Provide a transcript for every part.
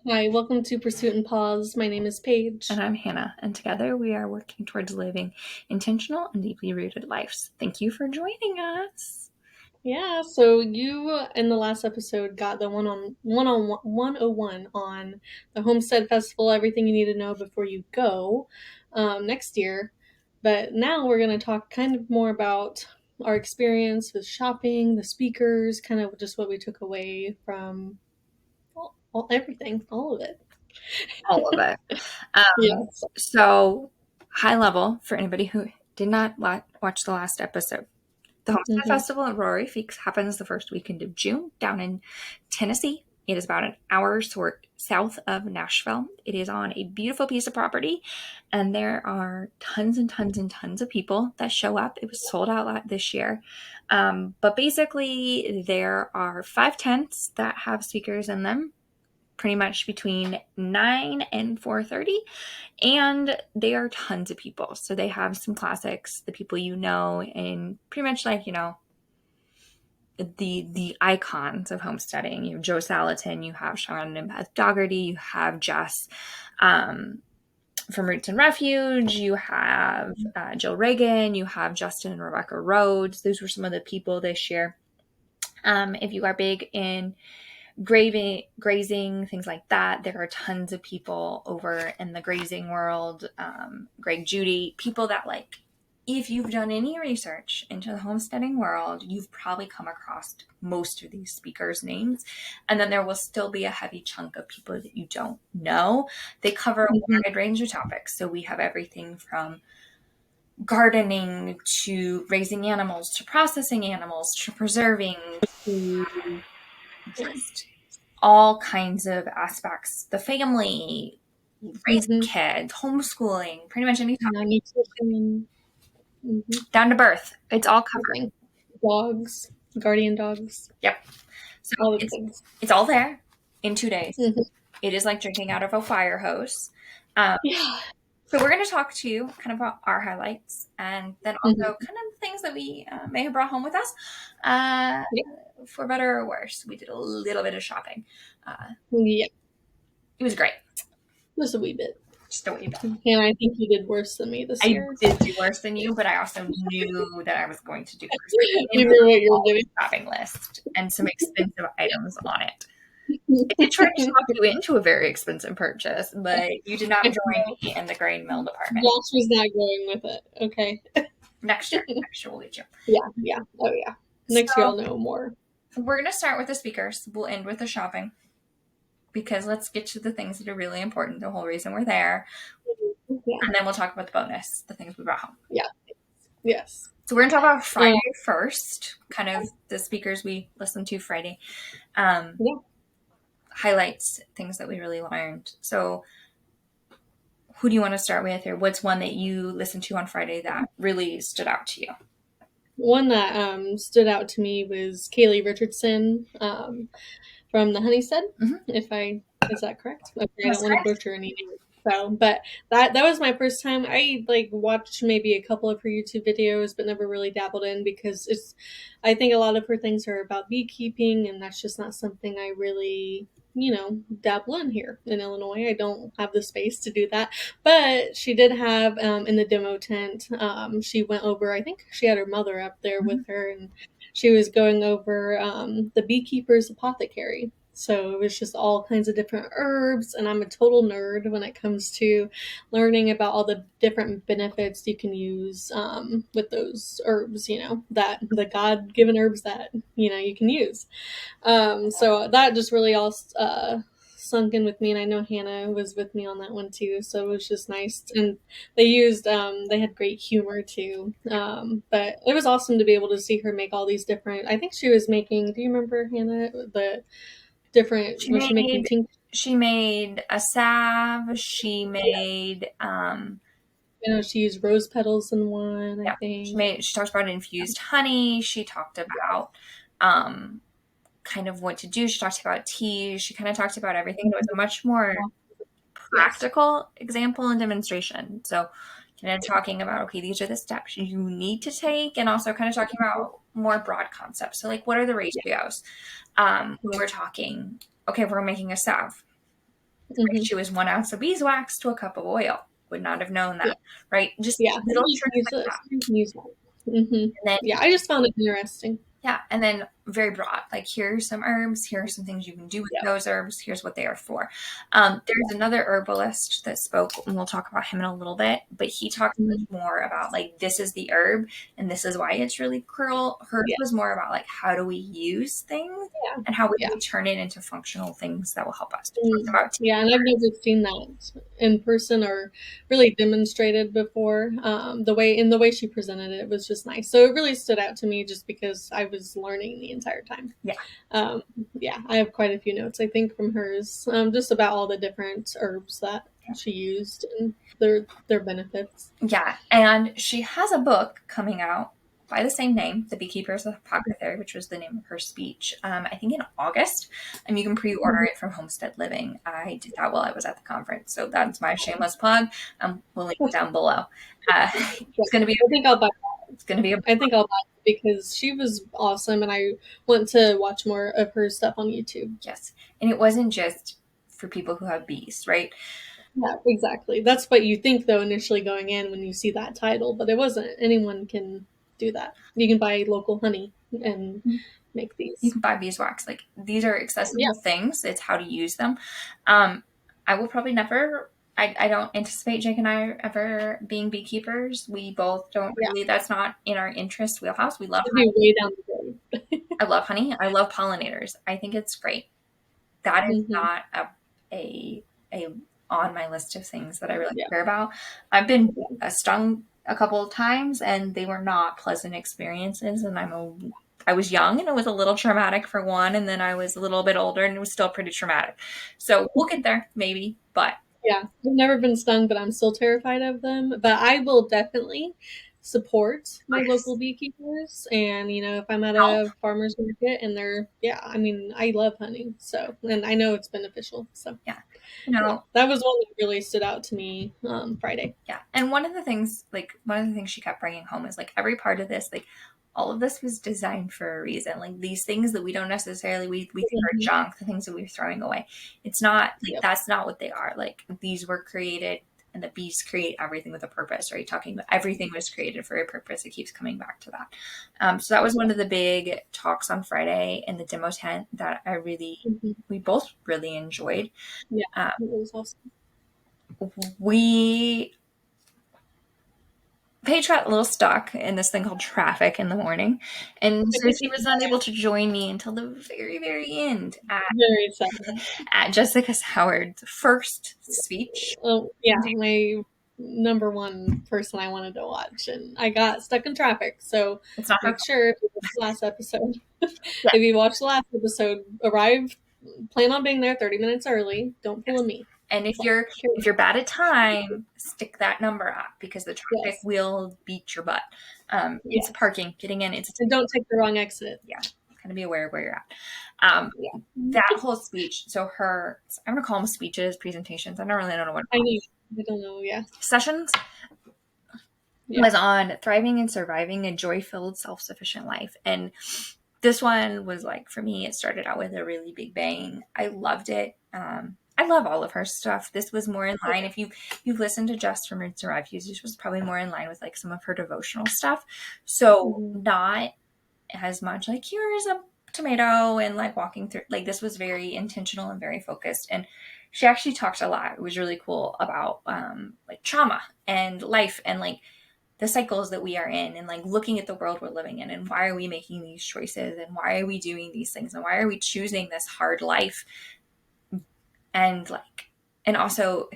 Hi, welcome to Pursuit and Pause. My name is Paige. And I'm Hannah, and together we are working towards living intentional and deeply rooted lives. Thank you for joining us. Yeah, so you in the last episode got the one on 101 on the Homestead Festival, everything you need to know before you go next year. But now we're going to talk kind of more about our experience with shopping, the speakers, kind of just what we took away from everything, all of it. All of it. Yes. So, high level for anybody who did not watch the last episode. The Homestead Mm-hmm. Festival at Rory Feeks happens the first weekend of June down in Tennessee. It is about an hour south of Nashville. It is on a beautiful piece of property, and there are tons and tons and tons of people that show up. It was sold out this year. But basically, there are 5 tents that have speakers in them, pretty much between 9 and 4:30, and they are tons of people. So they have some classics, the people and pretty much the icons of homesteading. You have Joe Salatin, you have Sharon and Beth Dougherty, you have Jess from Roots and Refuge, you have Jill Reagan, you have Justin and Rebecca Rhodes. Those were some of the people this year. If you are big in grazing, things like that, there are tons of people over in the grazing world. Greg Judy, people that if you've done any research into the homesteading world, you've probably come across most of these speakers' names. And then there will still be a heavy chunk of people that you don't know. They cover a wide range of topics. So we have everything from gardening to raising animals to processing animals to preserving to just all kinds of aspects. The family, raising kids, homeschooling, pretty much any topic. Nutrition. Down to birth. It's all covered. Dogs, guardian dogs. Yep. So all the things. It's all there in 2 days. It is like drinking out of a fire hose. Yeah. So we're going to talk to you kind of about our highlights, and then also kind of things that we may have brought home with us. For better or worse, we did a little bit of shopping. Yeah. It was great. Just a wee bit. Just a wee bit. And I think you did worse than me this year. I did do worse than you, but I also knew that I was going to do worse. You knew what you were doing. Shopping list and some expensive items on it. I did try to talk you into a very expensive purchase, but you did not join me in the grain mill department. Josh was not going with it. Okay. Next year we'll lead you. Yeah. Oh yeah. Next year I'll know more. We're going to start with the speakers. We'll end with the shopping, because let's get to the things that are really important, the whole reason we're there. Yeah. And then we'll talk about the bonus, the things we brought home. Yeah. Yes. So we're going to talk about Friday first, kind of the speakers we listened to Friday. Highlights, things that we really learned. So who do you want to start with, or what's one that you listened to on Friday that really stood out to you? One that stood out to me was Kaylee Richardson from the Homestead. Is that correct? Okay, I don't want to butcher any names. So, but that was my first time. I watched maybe a couple of her YouTube videos, but never really dabbled in, because I think a lot of her things are about beekeeping, and that's just not something I really dabble in here in Illinois. I don't have the space to do that. But she did have in the demo tent, she went over, I think she had her mother up there with her, and she was going over the Beekeepers Apothecary. So it was just all kinds of different herbs, and I'm a total nerd when it comes to learning about all the different benefits you can use with those herbs, that the God-given herbs that, you can use. So that just really all sunk in with me, and I know Hannah was with me on that one too, so it was just nice. And they had great humor too, but it was awesome to be able to see her make all these different, I think she was making, do you remember, Hannah, the different, she made a salve, she made she used rose petals in one, I think. She talked about infused honey, she talked about kind of what to do, she talked about tea, she kind of talked about everything. It was a much more practical example and demonstration. So kind of talking about, okay, these are the steps you need to take, and also kind of talking about more broad concepts. So what are the ratios? We're talking, okay, we're making a salve. Mm-hmm. She was 1 ounce of beeswax to a cup of oil. Would not have known Yeah. that, right? Just Yeah. little You can tricks use like it. that. You can use that. Mm-hmm. And then, Yeah, I just found it interesting. yeah, and then very broad. Like, here's some herbs. Here are some things you can do with Yeah. those herbs. Here's what they are for. There's another herbalist that spoke, and we'll talk about him in a little bit. But he talked much more about, like, this is the herb, and this is why it's really cruel. Hers Yeah. was more about, like, how do we use things Yeah. and how we Yeah. turn it into functional things that will help us. Yeah, and I've never seen that in person or really demonstrated before. The way she presented it was just nice. So it really stood out to me just because I was learning the entire time. Yeah. Yeah, I have quite a few notes, I think, from hers, just about all the different herbs that she used and their benefits. Yeah, and she has a book coming out by the same name, The Beekeepers Apothecary, which was the name of her speech, I think in August, and you can pre-order it from Homestead Living. I did that while I was at the conference, so that's my shameless plug. We'll link it down below. It's going to be. I think I'll buy that. It's going to be. I think I'll buy it because she was awesome, and I want to watch more of her stuff on YouTube. Yes, and it wasn't just for people who have bees, right? Yeah, exactly. That's what you think, though, initially going in when you see that title, but it wasn't. Anyone can do that. You can buy local honey and make these. You can buy beeswax. Like, these are accessible things. It's how to use them. I will probably never. I don't anticipate Jake and I ever being beekeepers. We both don't really. That's not in our interest wheelhouse. We love honey. Way down the road. I love honey. I love pollinators. I think it's great. That is not a on my list of things that I really care about. I've been stung a couple of times, and they were not pleasant experiences. And I was young, and it was a little traumatic for one, and then I was a little bit older, and it was still pretty traumatic. So we'll get there, maybe. But yeah, I've never been stung, but I'm still terrified of them. But I will definitely support my local beekeepers, and if I'm at a farmer's market and I mean, I love honey, so, and I know it's beneficial, so yeah, that was one that really stood out to me Friday. Yeah, and one of the things she kept bringing home is, like, every part of this, like, all of this was designed for a reason. Like, these things that we don't necessarily we think are junk, the things that we're throwing away, it's not like that's not what they are. Like, these were created, and the bees create everything with a purpose, right? Talking about everything was created for a purpose. It keeps coming back to that. So that was one of the big talks on Friday in the demo tent that we both really enjoyed. Yeah, it was awesome. Paige got a little stuck in this thing called traffic in the morning, and so she was unable to join me until the very, very end at Jessica Howard's first speech. Oh, yeah, my number one person I wanted to watch, and I got stuck in traffic, so it's not make sure if you watch the last episode, if you watch the last episode, plan on being there 30 minutes early, don't pull a me. And if you're bad at time, stick that number up, because the traffic will beat your butt. It's parking, getting in. And don't take the wrong exit. Yeah, kind of be aware of where you're at. That whole speech. So I'm gonna call them speeches, presentations. I don't really know what. I don't know. Yeah. Sessions was on thriving and surviving a joy-filled, self-sufficient life, and this one was, like, for me, it started out with a really big bang. I loved it. I love all of her stuff. This was more in line. If you've listened to Just from Roots and Refuge, this was probably more in line with, like, some of her devotional stuff. So not as much like, here's a tomato and, like, walking through. Like, this was very intentional and very focused. And she actually talked a lot. It was really cool about like trauma and life and, like, the cycles that we are in, and, like, looking at the world we're living in, and why are we making these choices, and why are we doing these things, and why are we choosing this hard life. And, like, and also,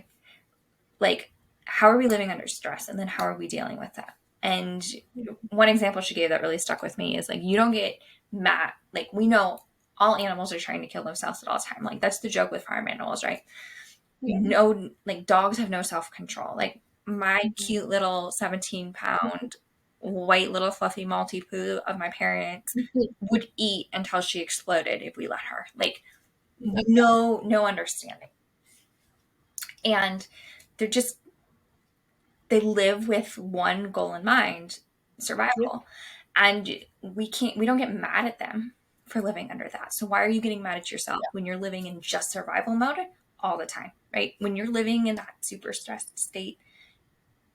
like, how are we living under stress? And then how are we dealing with that? And one example she gave that really stuck with me is, like, you don't get mad. Like, we know all animals are trying to kill themselves at all time. Like, that's the joke with farm animals, right? Like, dogs have no self-control. Like, my cute little 17-pound white little fluffy Maltipoo of my parents would eat until she exploded if we let her. Like, no understanding. And they live with one goal in mind, survival. And we don't get mad at them for living under that. So why are you getting mad at yourself when you're living in just survival mode all the time? right? When you're living in that super stressed state,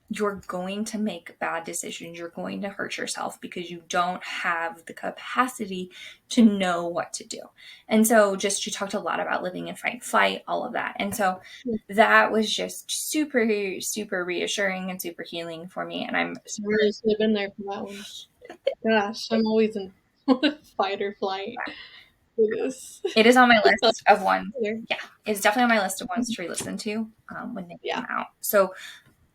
you're going to make bad decisions. You're going to hurt yourself because you don't have the capacity to know what to do. And so just, you talked a lot about living in fight, flight, all of that. And so that was just super, super reassuring and super healing for me. And I'm really should have been there for that one. Gosh, I'm always in fight or flight. It is on my list of ones. Yeah, it's definitely on my list of ones to re-listen to when they come out. So,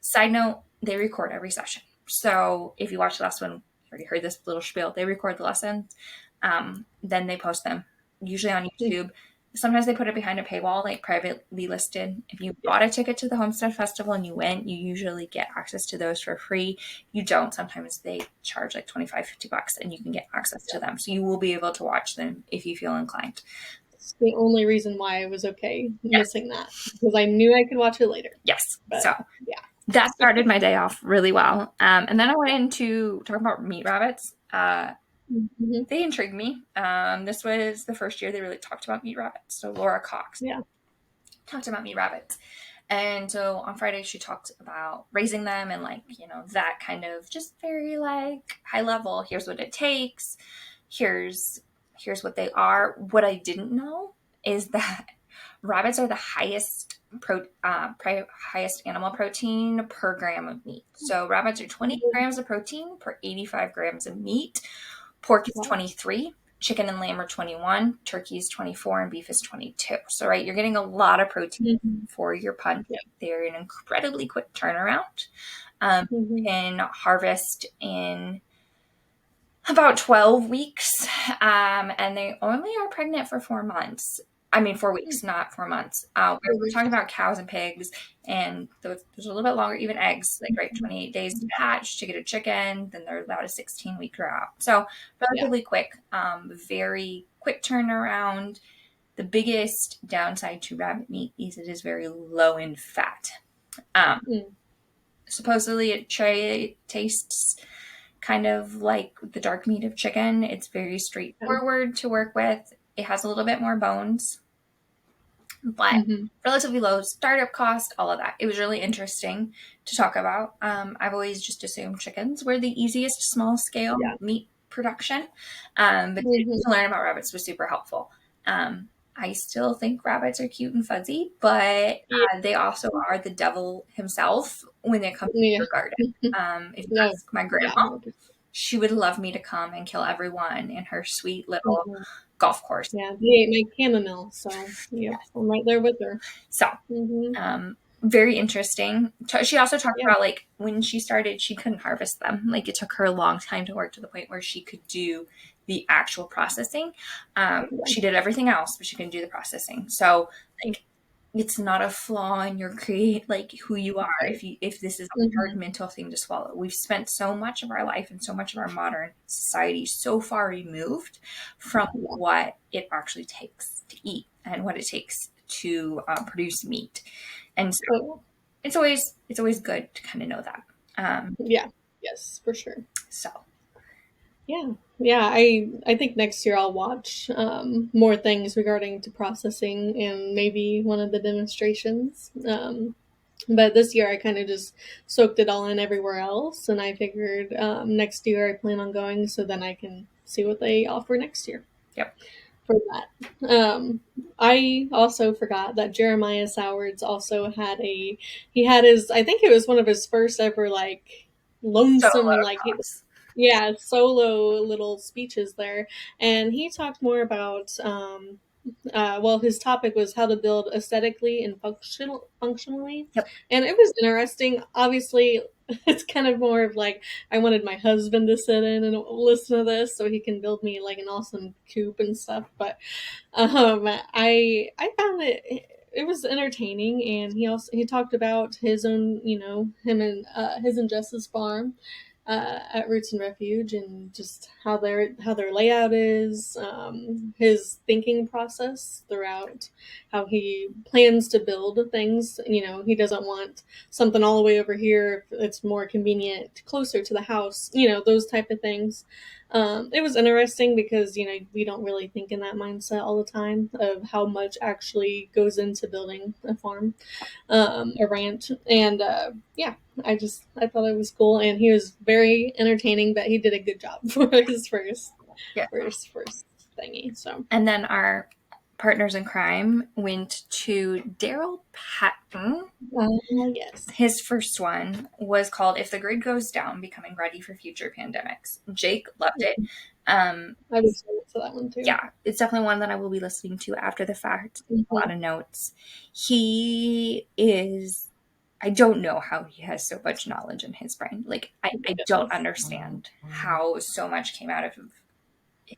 side note, they record every session. So if you watch the last one, you already heard this little spiel. They record the lessons, then they post them, usually on YouTube. Sometimes they put it behind a paywall, like privately listed. If you bought a ticket to the Homestead Festival and you went, you usually get access to those for free. You don't. Sometimes they charge like $25-$50 and you can get access to them. So you will be able to watch them if you feel inclined. It's the only reason why I was okay missing that, because I knew I could watch it later. Yes. But, so that started my day off really well. And then I went into talking about meat rabbits. They intrigued me. This was the first year they really talked about meat rabbits. So Laura Cox talked about meat rabbits. And so on Friday, she talked about raising them and like, you know, that kind of just very like high level. Here's what it takes. Here's what they are. What I didn't know is that rabbits are the highest animal protein per gram of meat. So rabbits are 20 grams of protein per 85 grams of meat. Pork is 23. Chicken and lamb are 21. Turkey is 24, and beef is 22. So, right, you're getting a lot of protein for your punt. They're an incredibly quick turnaround. Can harvest in about 12 weeks, and they only are pregnant for 4 months. 4 weeks, not 4 months. We're talking about cows and pigs, and there's a little bit longer, even eggs, like 28 days to hatch to get a chicken, then they're about a 16-week grow out. So relatively quick, very quick turnaround. The biggest downside to rabbit meat is it is very low in fat. Supposedly it tastes kind of like the dark meat of chicken. It's very straightforward to work with. It has a little bit more bones, but relatively low startup cost, all of that. It was really interesting to talk about. I've always just assumed chickens were the easiest small scale meat production. But to learn about rabbits was super helpful. I still think rabbits are cute and fuzzy, but they also are the devil himself when it comes to your garden. If you ask my grandma, she would love me to come and kill everyone in her sweet little golf course. Yeah, they ate my chamomile, so I'm right there with her. So, very interesting. She also talked about like when she started, she couldn't harvest them. Like it took her a long time to work to the point where she could do the actual processing. She did everything else, but she couldn't do the processing. So like it's not a flaw in your who you are. If this is a hard mental thing to swallow, we've spent so much of our life and so much of our modern society so far removed from what it actually takes to eat and what it takes to produce meat. And so it's always good to kind of know that. Yes, for sure. So I think next year I'll watch more things regarding to processing and maybe one of the demonstrations. But this year I kind of just soaked it all in everywhere else, and I figured next year I plan on going so then I can see what they offer next year. For that. I also forgot that Jeremiah Sowards also had I think it was one of his first ever lonesome solo little speeches there, and he talked more about his topic was how to build aesthetically and functionally. And it was interesting. Obviously, it's kind of more of like I wanted my husband to sit in and listen to this so he can build me like an awesome coop and stuff. But I found it was entertaining, and he talked about his own, him and his and Jess's farm at Roots and Refuge, and just how their layout is, his thinking process throughout how he plans to build things. He doesn't want something all the way over here if it's more convenient closer to the house, those type of things. It was interesting because, we don't really think in that mindset all the time of how much actually goes into building a farm, a ranch. And yeah, I thought it was cool. And he was very entertaining, but he did a good job for his first thingy. So, and then our partners in crime went to Daryl Patton. yes. His first one was called If the Grid Goes Down, Becoming Ready for Future Pandemics. Jake loved it. I was to that one too. Yeah, it's definitely one that I will be listening to after the fact. Mm-hmm. A lot of notes. He is, I don't know how he has so much knowledge in his brain. Like, I don't understand how so much came out of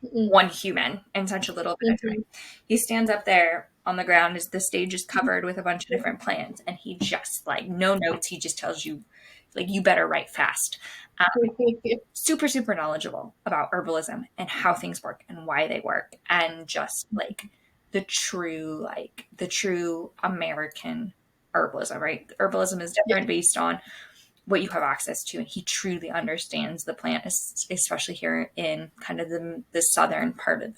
one human in such a little bit of time. He stands up there on the ground as the stage is covered with a bunch of different plants, and he just, like, no notes. He just tells you, like, you better write fast. Super, super knowledgeable about herbalism and how things work and why they work, and just like the true American herbalism, right? Herbalism is different based on what you have access to, and he truly understands the plant, especially here in kind of the southern part of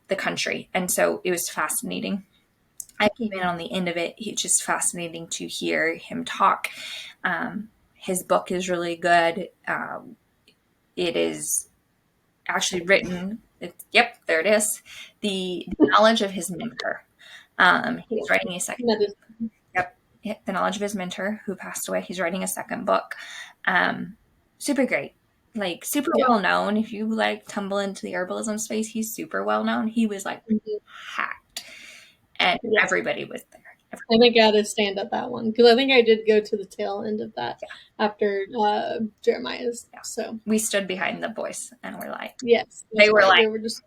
the country. And so it was fascinating. I came in on the end of it. It's just fascinating to hear him talk. His book is really good. It is actually written. Yep, there it is. The knowledge of his mentor. He's writing a second. Yep, the knowledge of his mentor who passed away. He's writing a second book. Super great. Like, super well known. If you like tumble into the herbalism space, he's super well known. He was like hacked, and everybody was there. I think I had to stand at that one because I think I did go to the tail end of that after Jeremiah's. Yeah. So we stood behind the boys and we're like, yes, they were like, they were just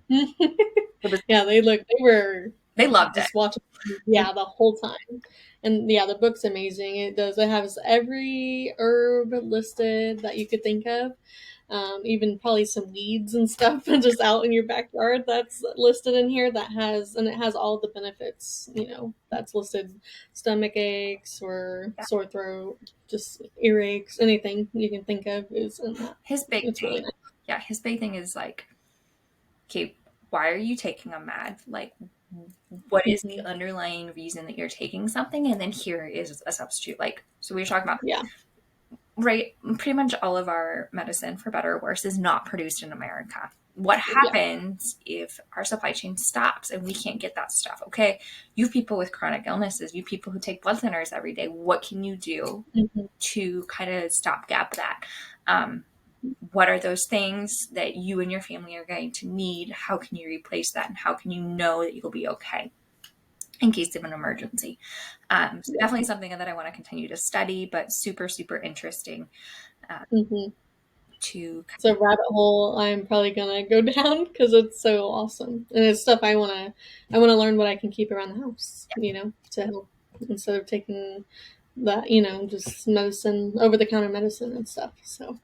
yeah, they loved just it. watching the whole time. And yeah, the book's amazing. It has every herb listed that you could think of. Even probably some weeds and stuff just out in your backyard that's listed in here, and it has all the benefits, that's listed. Stomach aches or sore throat, just earaches, anything you can think of is in that. His big It's thing, really nice. his big thing is like, okay, why are you taking a med? Like, what is the underlying reason that you're taking something? And then here is a substitute. Like, so we were talking about, right? Pretty much all of our medicine, for better or worse, is not produced in America. What happens if our supply chain stops and we can't get that stuff? Okay, you people with chronic illnesses, you people who take blood thinners every day, what can you do to kind of stopgap that? What are those things that you and your family are going to need? How can you replace that? And how can you know that you'll be okay in case of an emergency? So definitely something that I want to continue to study, but super, super interesting. It's a rabbit hole I'm probably gonna go down because it's so awesome, and it's stuff I wanna learn what I can keep around the house, to help instead of taking that, just medicine, over the counter medicine and stuff. So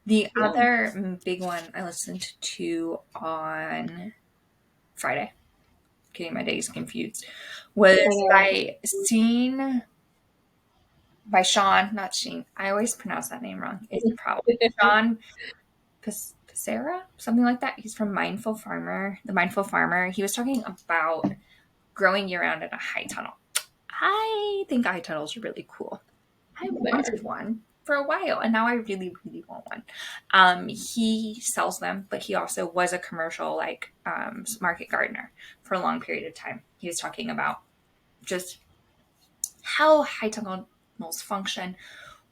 the other big one I listened to on Friday, getting my days confused, was by Sean, not Sheen. I always pronounce that name wrong. It's probably Sean Pacera, something like that. He's from Mindful Farmer, The Mindful Farmer. He was talking about growing year-round in a high tunnel. I think high tunnels are really cool. I wanted one for a while, and now I really, really want one. He sells them, but he also was a commercial market gardener for a long period of time. He was talking about just how high tunnels function.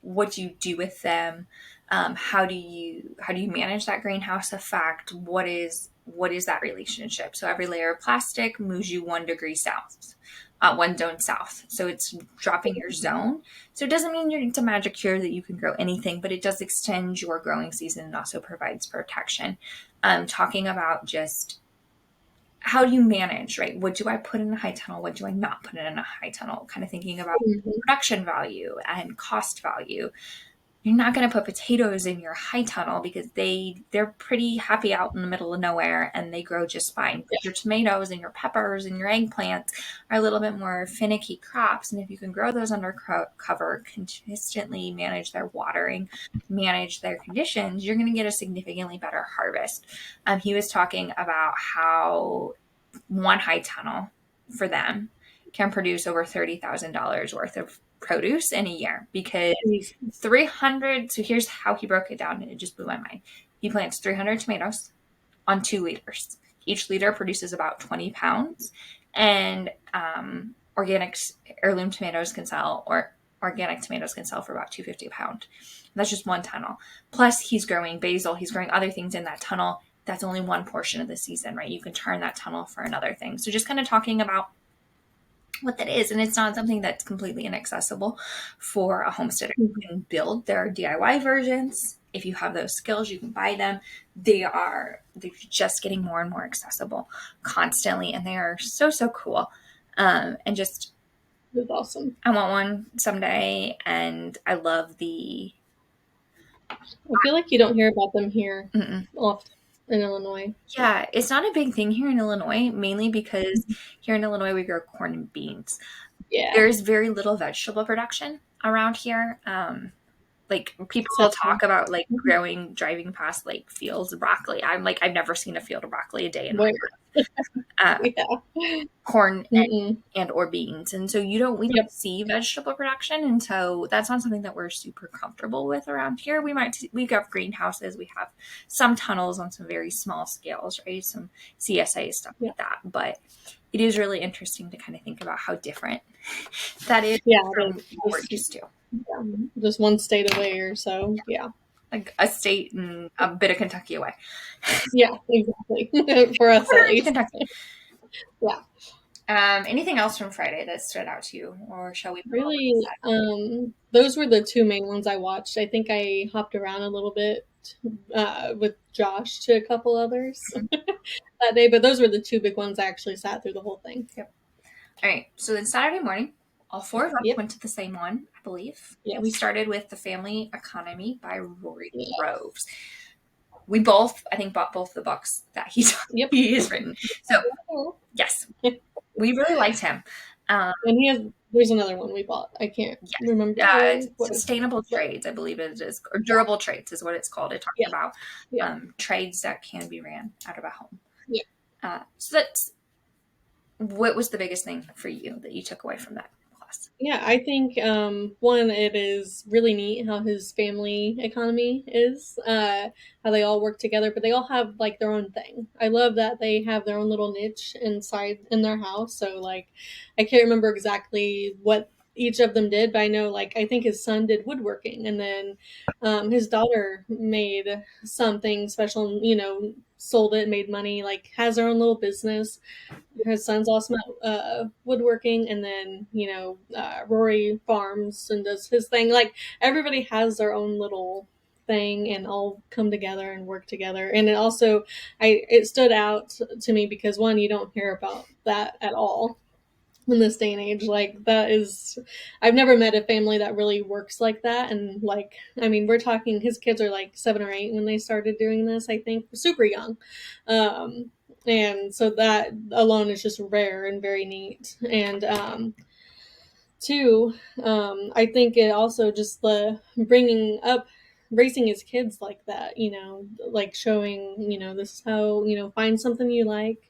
What do you do with them? How do you manage that greenhouse effect? What is that relationship? So every layer of plastic moves you 1 degree south, 1 zone south. So it's dropping your zone. So it doesn't mean it's a magic cure that you can grow anything, but it does extend your growing season and also provides protection. Talking about just how do you manage, right? What do I put in a high tunnel? What do I not put in a high tunnel? Kind of thinking about production value and cost value. you're not going to put potatoes in your high tunnel because they're pretty happy out in the middle of nowhere and they grow just fine. Yeah. Your tomatoes and your peppers and your eggplants are a little bit more finicky crops. And if you can grow those under cover, consistently manage their watering, manage their conditions, you're going to get a significantly better harvest. He was talking about how one high tunnel for them can produce over $30,000 worth of produce in a year because 300. So here's how he broke it down, and it just blew my mind. He plants 300 tomatoes on 2 liters. Each liter produces about 20 pounds, and organic heirloom tomatoes can sell, or organic tomatoes can sell for about $2.50 a pound. That's just one tunnel. Plus, he's growing basil. He's growing other things in that tunnel. That's only one portion of the season, right? You can turn that tunnel for another thing. So just kind of talking about what that is. And it's not something that's completely inaccessible for a homesteader. You can build their DIY versions. If you have those skills, you can buy them. They're just getting more and more accessible constantly. And they are so, so cool. And just, it's awesome. I want one someday. And I love I feel like you don't hear about them here often in Illinois. Yeah, it's not a big thing here in Illinois, mainly because here in Illinois we grow corn and beans. Yeah. There's very little vegetable production around here. Like people talk about like driving past like fields of broccoli. I'm like, I've never seen a field of broccoli a day in my life. Corn and or beans. And so we don't see vegetable production. And so that's not something that we're super comfortable with around here. We have greenhouses. We have some tunnels on some very small scales, right? Some CSA stuff like that. But it is really interesting to kind of think about how different that is from what we're used to. Yeah, just one state away or so. Yeah. Like a state and a bit of Kentucky away. Yeah, exactly. For us at least. Kentucky. Yeah. Anything else from Friday that stood out to you, or shall we? Really, those were the two main ones I watched. I think I hopped around a little bit with Josh to a couple others that day, but those were the two big ones I actually sat through the whole thing. Yep. All right. So then Saturday morning, all four of us went to the same one, I believe. Yes. And we started with The Family Economy by Rory Groves. We both, I think, bought both the books that he has written. So, yes, we really liked him. And there's another one we bought. I can't remember. Sustainable Trades, I believe it is, or Durable Trades is what it's called. It talks about trades that can be ran out of a home. Yeah. So what was the biggest thing for you that you took away from that class? Yeah, I think one, it is really neat how his family economy is, how they all work together, but they all have like their own thing. I love that they have their own little niche inside in their house. So like, I can't remember exactly what each of them did, but I know like I think his son did woodworking, and then his daughter made something special, sold it, made money, like has her own little business. His son's awesome at woodworking, and then Rory farms and does his thing. Like everybody has their own little thing and all come together and work together. And it also it stood out to me because one, you don't hear about that at all in this day and age. Like that is, I've never met a family that really works like that. And like, I mean, we're talking, his kids are like 7 or 8 when they started doing this, I think, super young. And so that alone is just rare and very neat. And two, I think it also just the bringing up, raising his kids like that, like showing, this is how, find something you like,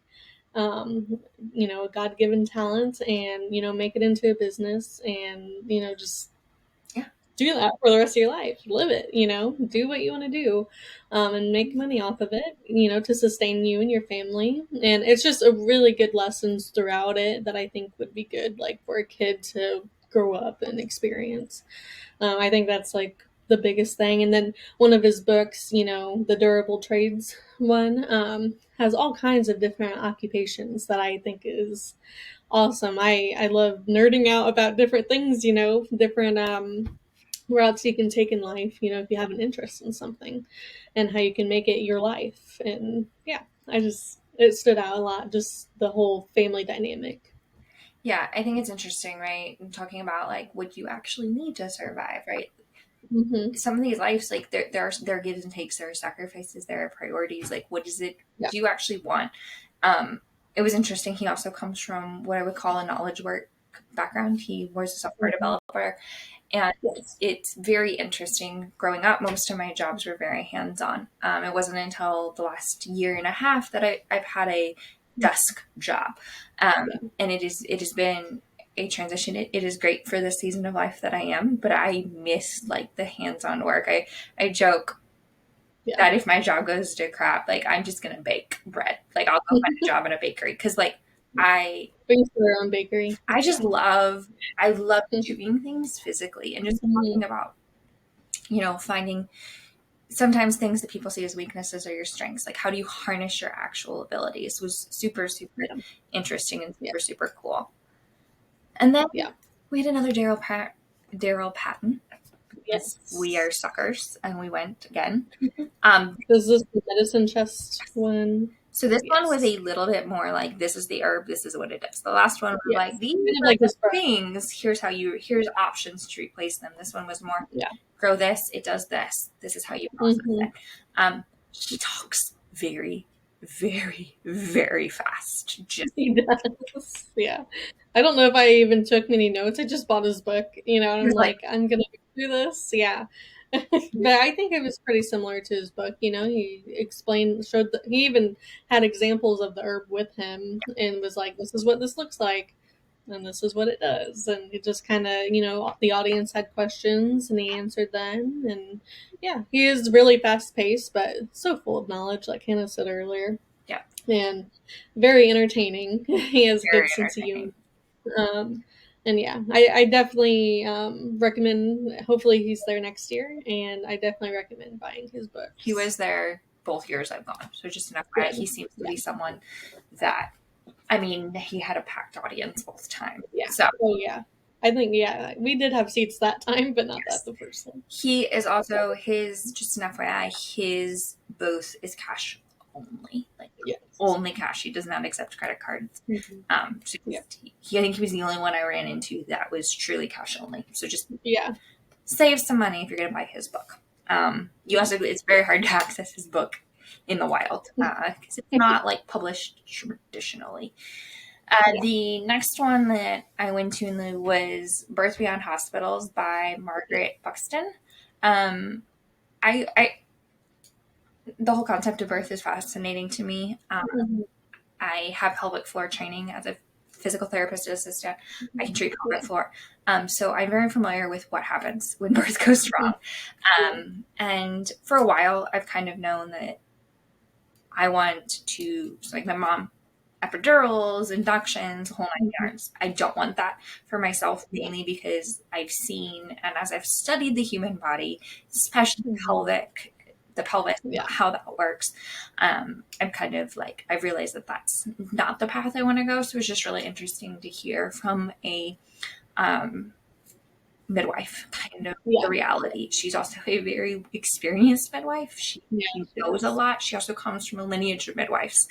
a God-given talent, and, make it into a business, and, just do that for the rest of your life. Live it, do what you want to do, and make money off of it, to sustain you and your family. And it's just a really good lessons throughout it that I think would be good, like for a kid to grow up and experience. I think that's like the biggest thing. And then one of his books, the Durable Trades one, has all kinds of different occupations that I think is awesome. I love nerding out about different things, different routes you can take in life, if you have an interest in something, and how you can make it your life. And it stood out a lot, just the whole family dynamic. Yeah, I think it's interesting, right? I'm talking about like what you actually need to survive, right? some of these lives, like there are gives and takes, there are sacrifices, there are priorities. Like, what is it do you actually want? It was interesting. He also comes from what I would call a knowledge work background. He was a software developer, and it's very interesting. Growing up, most of my jobs were very hands-on. It wasn't until the last year and a half that I've had a desk job, and it has been a transition. It is great for the season of life that I am, but I miss like the hands-on work. I joke that if my job goes to crap, like I'm just gonna bake bread. Like I'll go find a job in a bakery because like I brings their own bakery. I just love doing things physically and just talking about, finding sometimes things that people see as weaknesses are your strengths. Like how do you harness your actual abilities was super, super interesting and super, super cool. And then we had another Daryl Patton. Yes, we are suckers, and we went again. This is the medicine chest one. So this one was a little bit more like, this is the herb, this is what it is. The last one was like, these are like the things. Here's options to replace them. This one was more, grow this, it does this. This is how you process it. He talks very, very, very fast. He does. Yeah. I don't know if I even took many notes. I just bought his book, and I'm like, I'm gonna do this. Yeah. But I think it was pretty similar to his book. He he even had examples of the herb with him and was like, this is what this looks like and this is what it does. And it just kind of, the audience had questions and he answered them. And yeah, he is really fast paced, but so full of knowledge, like Hannah said earlier. Yeah. And very entertaining. He has a good sense of humor. And yeah, I definitely recommend, hopefully he's there next year, and I definitely recommend buying his books. He was there both years I've gone, so just an FYI, he seems to be someone that, he had a packed audience both times. Yeah. So. Oh yeah. I think, we did have seats that time, but not that the first time. He is also, just an FYI, his booth is cash only. Like, only cash. He does not accept credit cards. I think he was the only one I ran into that was truly cash only. So just save some money if you're going to buy his book. It's very hard to access his book in the wild because it's not like published traditionally. The next one that I went to was Birth Beyond Hospitals by Margaret Buxton. The whole concept of birth is fascinating to me. I have pelvic floor training as a physical therapist assistant. I can treat pelvic floor. So I'm very familiar with what happens when birth goes wrong. And for a while, I've kind of known that I want to, like my mom, epidurals, inductions, whole nine yards. I don't want that for myself, mainly because I've seen, and as I've studied the human body, especially the pelvis, how that works, I'm kind of like, I've realized that that's not the path I want to go. So it's just really interesting to hear from a midwife, kind of the reality. She's also a very experienced midwife. She knows a lot. She also comes from a lineage of midwives,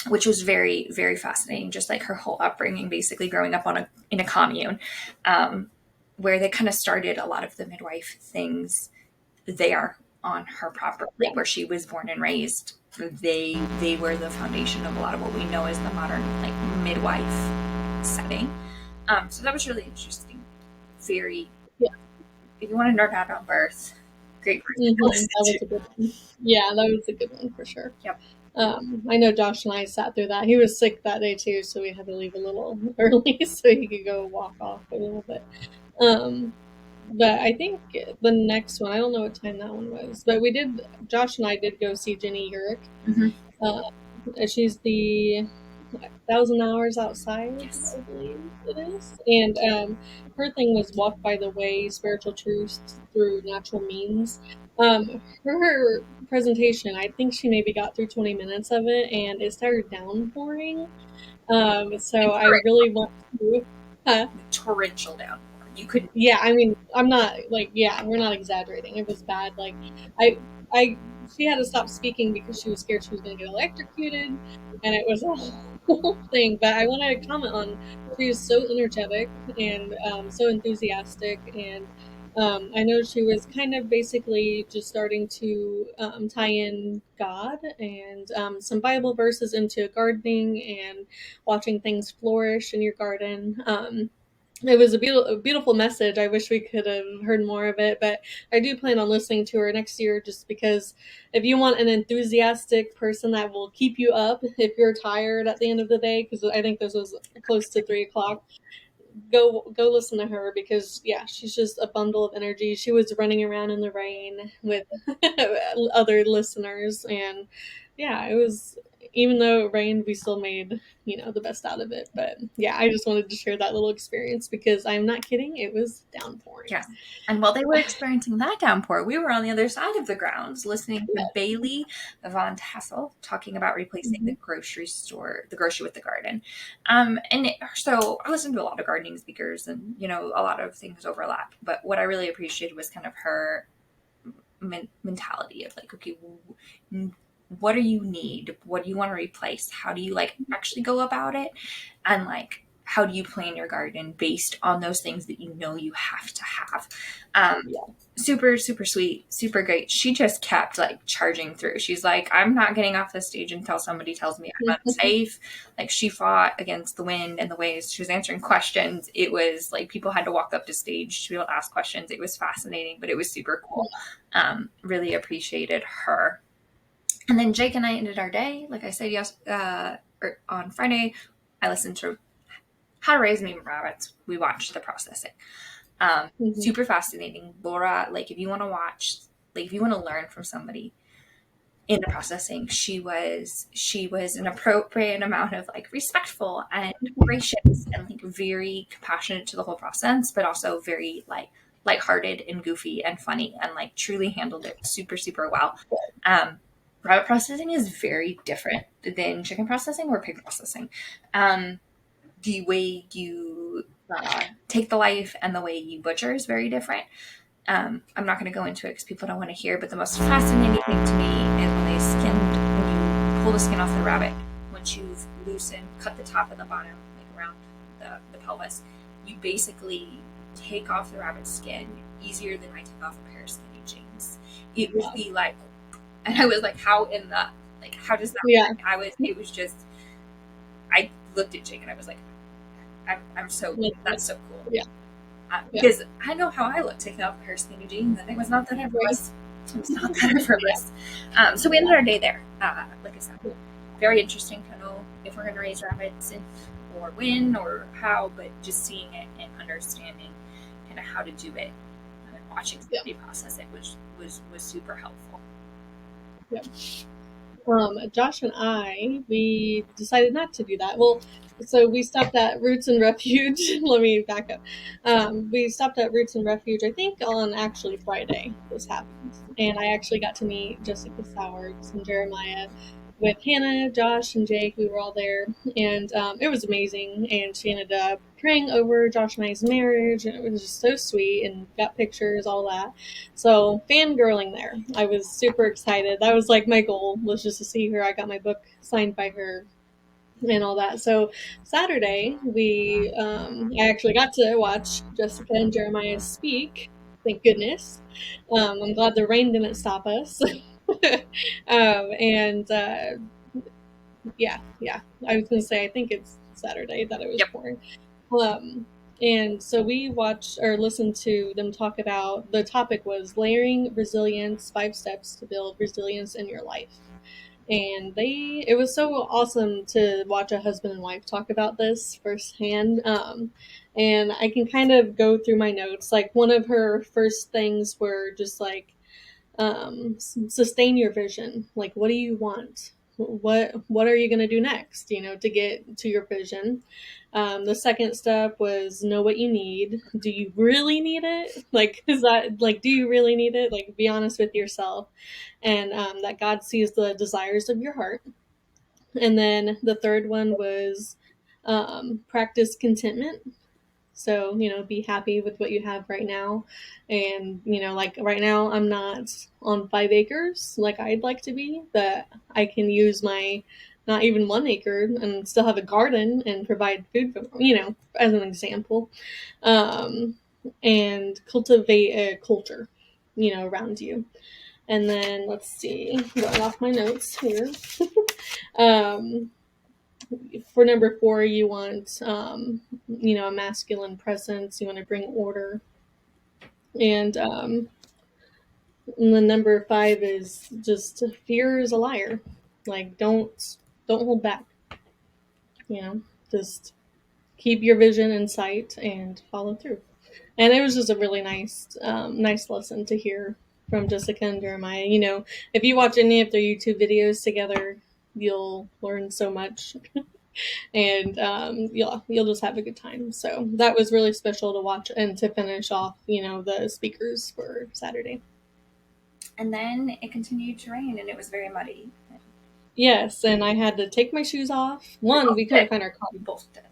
which was very, very fascinating. Just like her whole upbringing, basically growing up in a commune, where they kind of started a lot of the midwife things there on her property, where she was born and raised. They were the foundation of a lot of what we know as the modern like midwife setting. So that was really interesting. Very, if you want to nerd out on birth, great. That was a good one. Yeah, that was a good one for sure. Yep. I know Josh and I sat through that. He was sick that day too, so we had to leave a little early so he could go walk off a little bit. But I think the next one, I don't know what time that one was, but Josh and I did go see Jenny Urick. She's the 1,000 Hours Outside, I believe it is. And her thing was Walk by the Way, Spiritual Truths Through Natural Means. Her presentation, I think she maybe got through 20 minutes of it, and it started downpouring. So I really want to... torrential downpour. You couldn't... Yeah, I'm not, we're not exaggerating. It was bad. She had to stop speaking because she was scared she was going to get electrocuted, and it was a whole thing. But I wanted to comment on, she was so energetic and so enthusiastic, and I know she was kind of basically just starting to tie in God and some Bible verses into gardening and watching things flourish in your garden. It was a beautiful message. I wish we could have heard more of it, but I do plan on listening to her next year just because if you want an enthusiastic person that will keep you up if you're tired at the end of the day, because I think this was close to 3 o'clock, go listen to her because yeah, she's just a bundle of energy. She was running around in the rain with other listeners, and yeah, it was, even though it rained, we still made, the best out of it. But yeah, I just wanted to share that little experience because I'm not kidding, it was downpouring. Yeah. And while they were experiencing that downpour, we were on the other side of the grounds listening to Bailey Von Tassel talking about replacing the grocery with the garden. So I listened to a lot of gardening speakers and, a lot of things overlap. But what I really appreciated was kind of her mentality of like, okay, what do you need? What do you want to replace? How do you actually go about it? And how do you plan your garden based on those things that you have to have? Super, super sweet, super great. She just kept charging through. She's like, I'm not getting off the stage until somebody tells me I'm unsafe. She fought against the wind and the waves. She was answering questions. It was people had to walk up to stage to be able to ask questions. It was fascinating, but it was super cool. Really appreciated her. And then Jake and I ended our day. Like I said, on Friday, I listened to How to Raise Me Rabbits. We watched the processing. Super fascinating. Laura, if you want to watch, if you want to learn from somebody in the processing, she was an appropriate amount of respectful and gracious and very compassionate to the whole process, but also very lighthearted and goofy and funny and truly handled it super, super well. Rabbit processing is very different than chicken processing or pig processing. The way you take the life and the way you butcher is very different. I'm not going to go into it because people don't want to hear, but the most fascinating thing to me is when you pull the skin off the rabbit, once you've cut the top and the bottom, around the pelvis, you basically take off the rabbit's skin easier than I take off a pair of skinny jeans. It would be and I was how in the, how does that work? It was just, I looked at Jake and I was I'm so, that's so cool. Yeah. Because I know how I look taking off a pair of skinny jeans, and it was not that effortless. It was not that effortless. So we ended our day there. Like I said, very interesting to know if we're going to raise rabbits or when or how, but just seeing it and understanding kind of how to do it and watching somebody process it was super helpful. Yep. Josh and I, we decided not to do that. Well, so we stopped at Roots and Refuge. Let me back up. We stopped at Roots and Refuge, I think, on actually Friday this happened. And I actually got to meet Jessica Sowers and Jeremiah with Hannah, Josh, and Jake. We were all there. And it was amazing. And she ended up praying over Josh and I's marriage. And it was just so sweet, and got pictures, all that. So fangirling there. I was super excited. That was my goal, was just to see her. I got my book signed by her and all that. So Saturday, I actually got to watch Jessica and Jeremiah speak. Thank goodness. I'm glad the rain didn't stop us. And yeah. I was gonna say, I think it's Saturday that it was pouring. And so we watched or listened to them talk about, the topic was layering resilience, 5 steps to build resilience in your life. And it was so awesome to watch a husband and wife talk about this firsthand. And I can kind of go through my notes. One of her first things were just sustain your vision. What do you want? What are you going to do next, to get to your vision? The second step was know what you need. Do you really need it? Is that do you really need it? Be honest with yourself, and that God sees the desires of your heart. And then the third one was practice contentment. So, be happy with what you have right now. And, right now I'm not on 5 acres like I'd like to be, but I can use my not even 1 acre and still have a garden and provide food for, as an example. and cultivate a culture, around you. And then let's see, going off my notes here. um, for number 4, you want, a masculine presence. You want to bring order. And the number 5 is just fear is a liar. Like, don't hold back. Just keep your vision in sight and follow through. And it was just a really nice lesson to hear from Jessica and Jeremiah. If you watch any of their YouTube videos together, you'll learn so much, and you'll just have a good time. So that was really special to watch and to finish off, the speakers for Saturday. And then it continued to rain, and it was very muddy. Yes, and I had to take my shoes off. We couldn't find our car. We both did.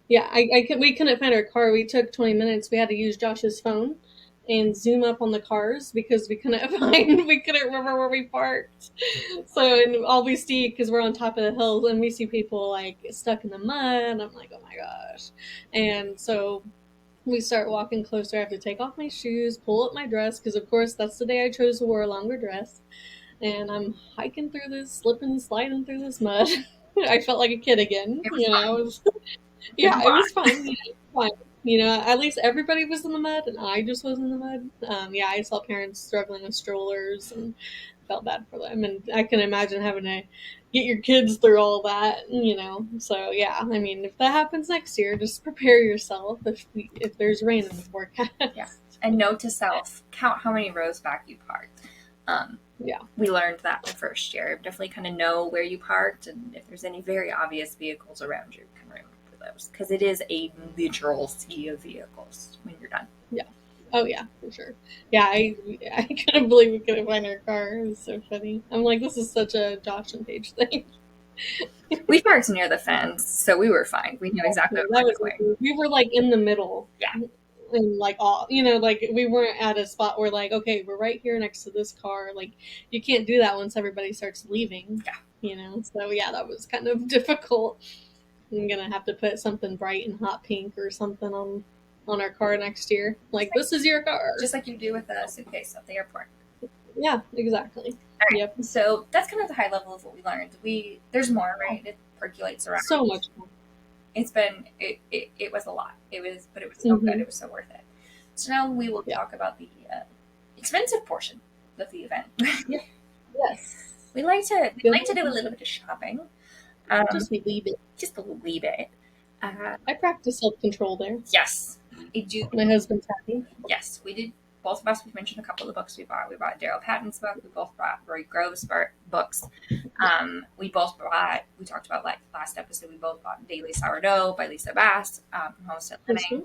Yeah, we couldn't find our car. We took 20 minutes. We had to use Josh's phone and zoom up on the cars because we couldn't remember where we parked. So, and all we see, because we're on top of the hills, and we see people like stuck in the mud, and I'm like, oh my gosh. And so we start walking closer. I have to take off my shoes, pull up my dress, because of course that's the day I chose to wear a longer dress. And I'm hiking through this, slipping and sliding through this mud. I felt like a kid again. It was fun. Yeah, it was fun. Fun. At least everybody was in the mud, and I just was in the mud. I saw parents struggling with strollers, and felt bad for them. And I can imagine having to get your kids through all that. So yeah, I mean, if that happens next year, just prepare yourself if there's rain in the forecast. Yeah, and note to self: count how many rows back you parked. Yeah, we learned that the first year. Definitely kind of know where you parked, and if there's any very obvious vehicles around you, can remember those, because it is a literal sea of vehicles when you're done. Yeah. Oh yeah, for sure. Yeah, I couldn't believe we couldn't find our car. It was so funny. I'm like, this is such a Josh and Paige thing. We parked near the fence, so we were fine. We knew exactly what we were doing. We were like in the middle. Yeah. And like like we weren't at a spot where like, okay, we're right here next to this car. Like, you can't do that once everybody starts leaving. Yeah. So yeah, that was kind of difficult. I'm gonna have to put something bright and hot pink or something on our car next year. Like, this is your car. Just like you do with a suitcase at the airport. Yeah, exactly. All right. Yep. So that's kind of the high level of what we learned. There's more, right? It percolates around. So much more. It's been, it was a lot. But it was so good. It was so worth it. So now we will talk about the expensive portion of the event. Yes. We like to do a little bit of shopping. Just a wee bit. Just a wee bit. I practice self-control there. Yes. I do. My husband's happy. Yes, we did. Both of us, we've mentioned a couple of the books we bought. We bought Daryl Patton's book. We both bought Rory Grove's books. We both bought, we talked about like last episode, we both bought Daily Sourdough by Lisa Bass from Homestead Living.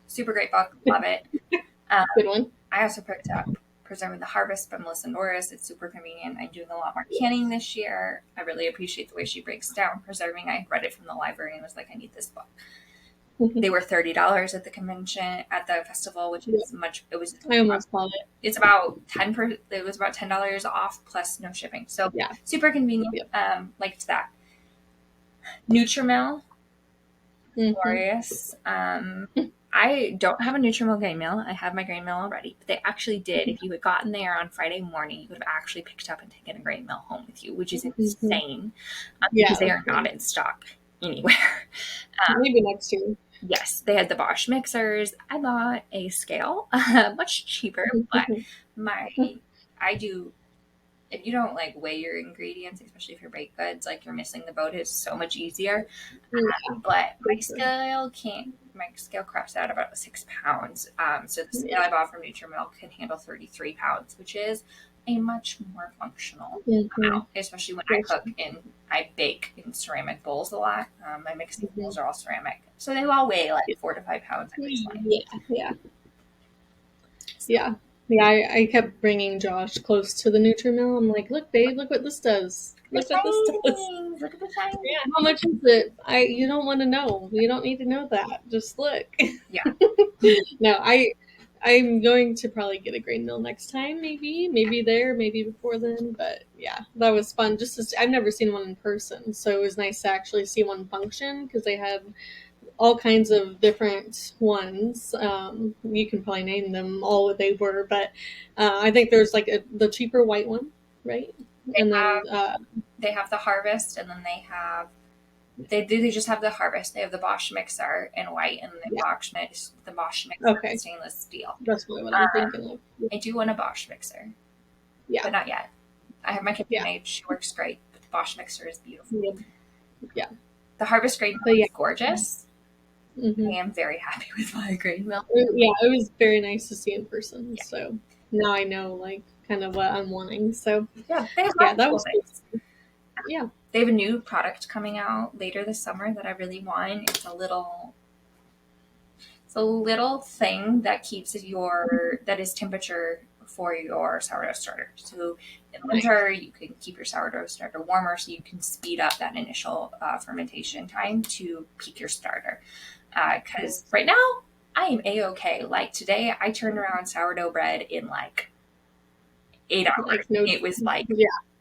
Super great book. Love it. Good one. I also picked up Preserving the Harvest by Melissa Norris. It's super convenient. I'm doing a lot more canning this year. I really appreciate the way she breaks down preserving. I read it from the library and was like, I need this book. They were $30 at the convention, at the festival, which is much. It was. I almost bought it. It's about It was about $10 off plus no shipping. So yeah, super convenient. Liked that. Nutrimel, glorious. I don't have a Nutrimel grain mill. I have my grain mill already. But they actually did. If you had gotten there on Friday morning, you would have actually picked up and taken a grain mill home with you, which is insane because they are not in stock anywhere. Maybe next year. Yes, they had the Bosch mixers. I bought a scale, much cheaper, but I do. If you don't like weigh your ingredients, especially if you're baked goods, like you're missing the boat, is so much easier. But my scale craps out about 6 pounds. So the scale I bought from Nutrimilk can handle 33 pounds, which is a much more functional amount, especially when I bake in ceramic bowls a lot. My mixing bowls are all ceramic, so they all weigh like 4 to 5 pounds. Yeah. I kept bringing Josh close to the Nutrimel. I'm like, look, babe, look what this does. Look what this does. Look at the shine. Yeah, how much is it? You don't want to know. You don't need to know that. Just look. Yeah. No, I'm going to probably get a grain mill next time, maybe before then. But yeah, that was fun. I've never seen one in person, so it was nice to actually see one function because they had all kinds of different ones. You can probably name them all what they were, but I think there's like the cheaper white one, right? And then they have the Harvest, and then they just have the Harvest. They have the Bosch mixer in white, and the Bosch mixer in stainless steel. That's really what I'm thinking of. I do want a Bosch mixer, but not yet. I have my KitchenAid. She works great, but the Bosch mixer is beautiful. Yeah. The Harvest grade milk is gorgeous. I am very happy with my grade milk. Yeah, it was very nice to see in person. Yeah. So now I know like kind of what I'm wanting. So that was things. Yeah. They have a new product coming out later this summer that I really want. It's a little thing that keeps that is temperature for your sourdough starter. So in winter, you can keep your sourdough starter warmer, so you can speed up that initial fermentation time to peak your starter. Because right now, I am A-okay. Like today, I turned around sourdough bread in like 8 hours. It was like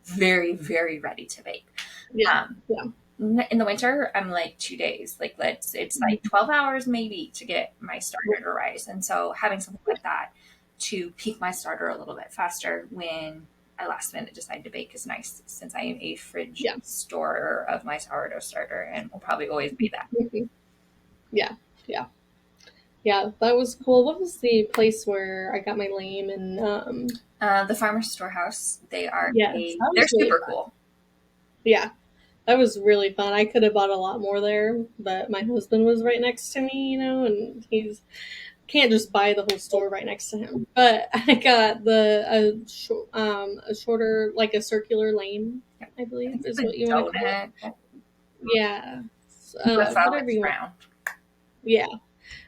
very, very ready to bake. In the winter, I'm like 2 days. Like it's like 12 hours maybe to get my starter to rise. And so having something like that to peak my starter a little bit faster when I last minute decide to bake is nice, since I am a fridge storer of my sourdough starter and will probably always be that. Yeah, that was cool. What was the place where I got my lame? And the Farmer's Storehouse. They're really super cool. Yeah, that was really fun. I could have bought a lot more there, but my husband was right next to me, and he's can't just buy the whole store right next to him. But I got a shorter, like a circular lane, I believe is what you want to call it. Yeah, whatever you want. Yeah,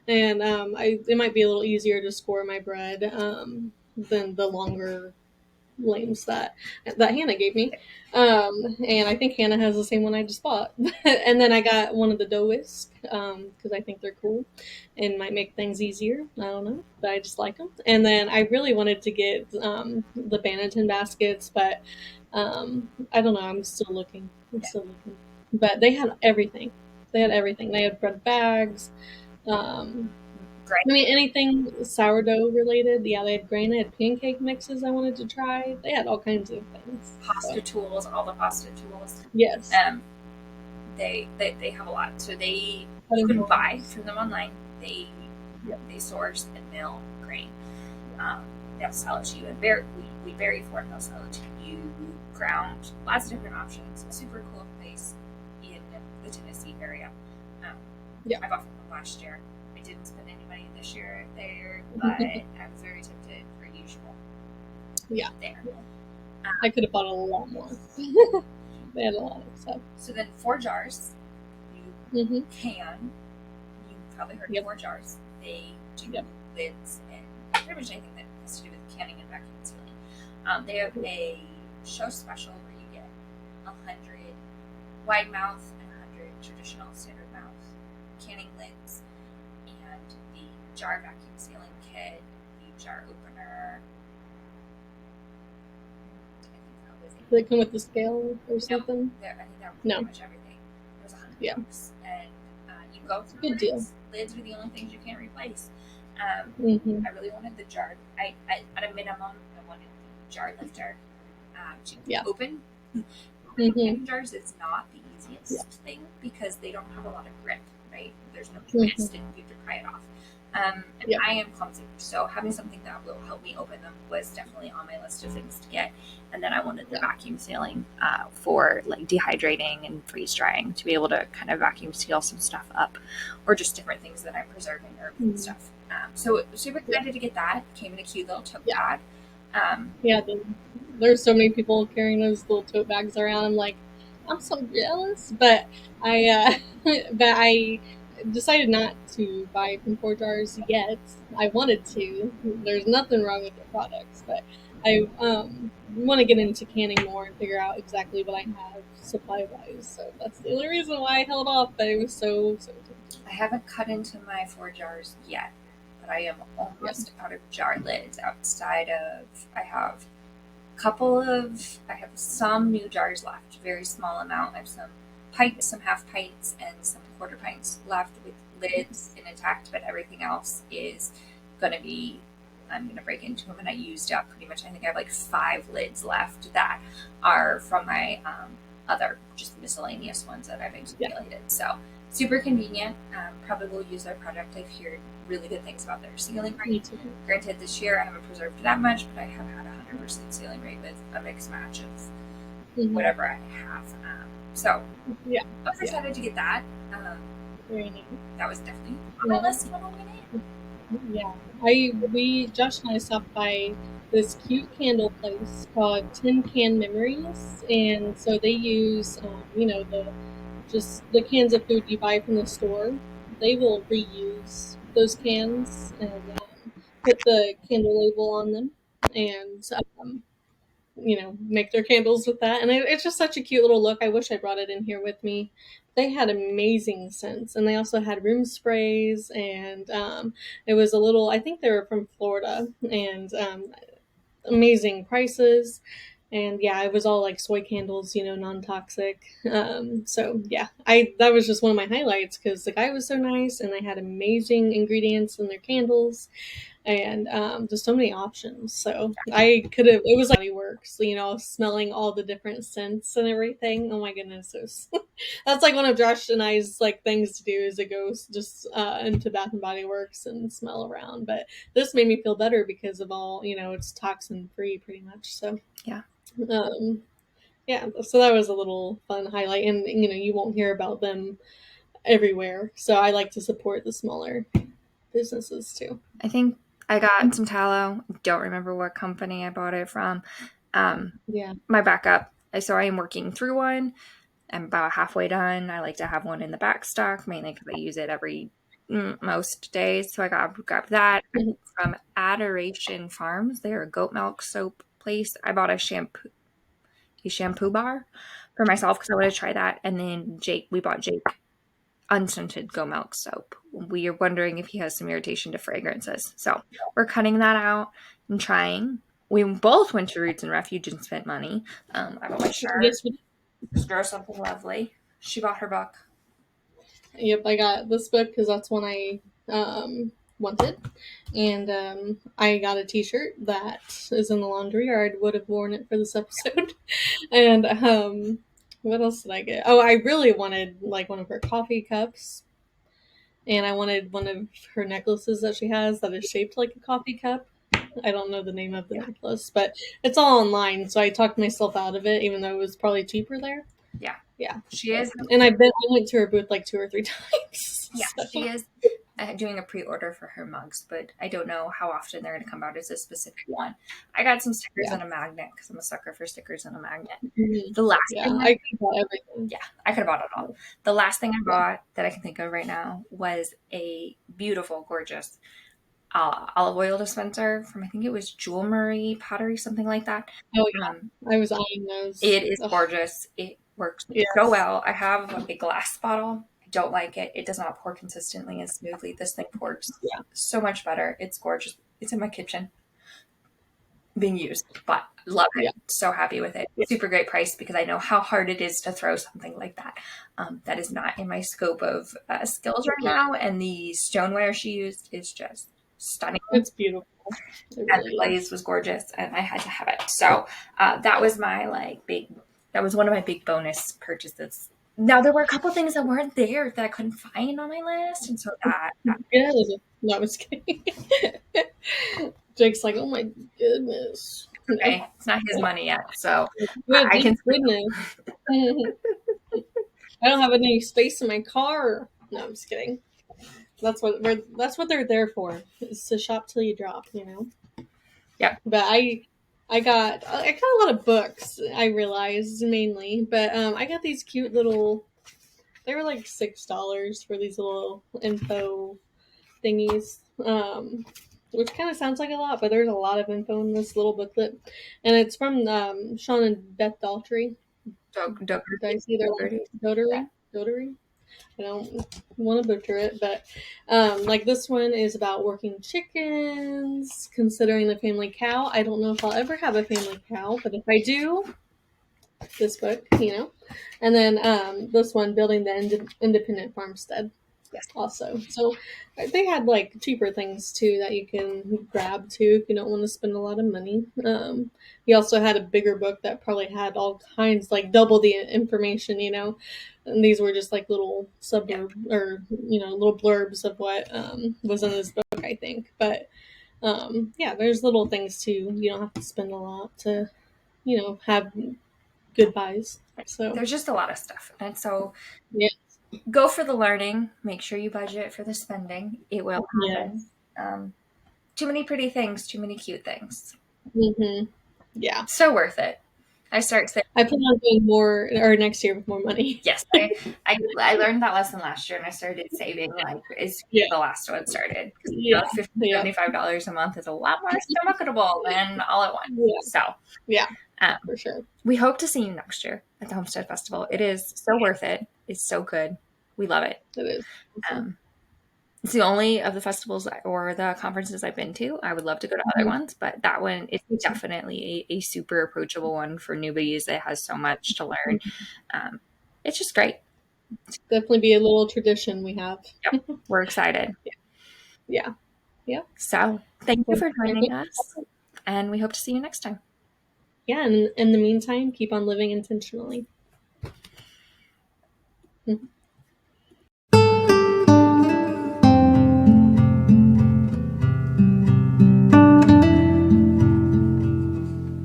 and it might be a little easier to score my bread than the longer lames that Hannah gave me. And I think Hannah has the same one I just bought. And then I got one of the dough whisk because I think they're cool and might make things easier. I don't know, but I just like them. And then I really wanted to get the Banneton baskets, but I don't know. I'm still looking. But they had everything. They had bread bags. I mean, anything sourdough related. Yeah, they had grain. They had pancake mixes I wanted to try. They had all kinds of things. Pasta tools, all the pasta tools. Yes. They have a lot. So you can buy from them online. They source and mill grain. They'll sell it to you. And we bury for and they'll sell it to you. Ground. Lots of different options. A super cool place in the Tennessee area. I bought from them last year. I didn't spend any money this year there, but I was very tempted per usual. Yeah. There. I could have bought a lot more. They had a lot of stuff. So then 4 jars. You probably heard of 4 jars. They do lids and pretty much anything that has to do with canning and vacuum sealing. They have a show special where you get 100 wide mouth and 100 traditional standard mouth canning lids, and the jar vacuum sealing kit, the jar opener. Did they come with the scale or something? I think that was pretty much everything. It was $100. And you go through good deal. Lids are the only things you can't replace. I really wanted the jar. At a minimum, I wanted the jar lifter to open. Canning jars is not the easiest thing because they don't have a lot of grip, right? There's no twist and you have to pry it off. And I am clumsy, so having something that will help me open them was definitely on my list of things to get. And then I wanted the vacuum sealing for like dehydrating and freeze drying to be able to kind of vacuum seal some stuff up, or just different things that I'm preserving herbs and stuff. So super excited to get that. It came in a cute little tote bag. There's so many people carrying those little tote bags around. I'm like, I'm so jealous, but I decided not to buy from 4 jars yet. I wanted to. There's nothing wrong with the products, but I want to get into canning more and figure out exactly what I have supply wise. So that's the only reason why I held off. But it was so tempting. I haven't cut into my 4 jars yet, but I am almost out of jar lids. Outside of, I have some new jars left, very small amount. I have some pints, some half pints, and some quarter pints left with lids intact, but everything else is going to be, I'm going to break into them, and I used up pretty much, I think I have like 5 lids left that are from my other just miscellaneous ones that I've accumulated. So super convenient. Probably will use their product. I've heard really good things about their sealing rate. Granted, this year I haven't preserved that much, but I have had 100% sealing rate with a mixed match of whatever I have. So I was excited to get that. That was definitely on my list when I went in. Yeah, Josh and I stopped by this cute candle place called Tin Can Memories, and so they use, the cans of food you buy from the store. They will reuse those cans and put the candle label on them, and make their candles with that. And it's just such a cute little look. I wish I brought it in here with me. They had amazing scents, and they also had room sprays, and it was I think they were from Florida, and amazing prices. And yeah, it was all like soy candles, non-toxic. So yeah, that was just one of my highlights because the guy was so nice, and they had amazing ingredients in their candles, and just so many options. So it was like Body Works, smelling all the different scents and everything. Oh my goodness, that's like one of Josh and I's like things to do is to go just into Bath and Body Works and smell around. But this made me feel better because of all, it's toxin free pretty much. So so that was a little fun highlight, and you won't hear about them everywhere. So I like to support the smaller businesses too. I think I got some tallow. Don't remember what company I bought it from. My backup. So I am working through one. I'm about halfway done. I like to have one in the back stock, mainly because I use it most days. So I got that from Adoration Farms. They're a goat milk soap place. I bought a shampoo bar for myself because I wanted to try that. And then we bought Jake unscented goat milk soap. We are wondering if he has some irritation to fragrances. So we're cutting that out and trying. We both went to Roots and Refuge and spent money. I bought my shirt. Yes, we Grow something lovely. She bought her book. Yep, I got this book because that's one I wanted, and I got a T-shirt that is in the laundry, or I would have worn it for this episode. And what else did I get? Oh, I really wanted like one of her coffee cups, and I wanted one of her necklaces that she has that is shaped like a coffee cup. I don't know the name of the necklace, but it's all online, so I talked myself out of it, even though it was probably cheaper there. Yeah, she is. And I went to her booth like 2 or 3 times. Yeah, so. She is doing a pre-order for her mugs, but I don't know how often they're going to come out as a specific one. I got some stickers and a magnet because I'm a sucker for stickers and a magnet. The last thing I could have bought everything. Yeah, I could have bought it all. The last thing I bought that I can think of right now was a beautiful, gorgeous olive oil dispenser from, I think it was Jewelry Pottery, something like that. Oh yeah, I was eyeing those. It is gorgeous. It works so well. I have a glass bottle. I don't like it. It does not pour consistently and smoothly. This thing pours so much better. It's gorgeous. It's in my kitchen being used, but love it. Yeah. So happy with it. Super great price because I know how hard it is to throw something like that. That is not in my scope of skills right now. And the stoneware she used is just stunning. It's beautiful. And the glaze was gorgeous, and I had to have it. So that was my that was one of my big bonus purchases. Now there were a couple things that weren't there that I couldn't find on my list, and so that good. No, I was kidding. Jake's like, oh my goodness. Okay, it's not his money yet, so I can goodness. I don't have any space in my car. No, I'm just kidding. That's what they're there for, is to shop till you drop, Yeah. But I got a lot of books, I realized, mainly. But I got these cute little, they were like $6 for these little info thingies. Which kind of sounds like a lot, but there's a lot of info in this little booklet. And it's from Sean and Beth Daltrey. Did I see their Dotery? Dotery? I don't want to butcher it, but like this one is about working chickens, considering the family cow. I don't know if I'll ever have a family cow, but if I do, this book, And then this one, building the independent farmstead. Yes. also. So they had like cheaper things too that you can grab too if you don't want to spend a lot of money. He also had a bigger book that probably had all kinds, like double the information, And these were just like little suburb or little blurbs of what was in this book, I think. But yeah, there's little things too. You don't have to spend a lot to have good buys. So There's just a lot of stuff, and so yeah, go for the learning. Make sure you budget for the spending. It will happen. yes, Too many pretty things, too many cute things. Yeah. So worth it. I start saying, I plan on doing more or next year with more money. yes, I learned that lesson last year, and I started saving like as Yeah, the last one started, because yeah, $50, yeah, $75 a month is a lot more stomachable than all at once. yeah, So yeah, um, for sure. we hope to see you next year at the Homestead Festival. It is so worth it. It's so good. We love it. It is. Awesome. It's the only of the festivals or the conferences I've been to. I would love to go to other ones, but that one is definitely a super approachable one for newbies. It has so much to learn. It's just great. Definitely be a little tradition we have. Yep. We're excited. Yeah. Yeah. So thank you Well, for joining us, and we hope to see you next time. yeah, and in the meantime, keep on living intentionally.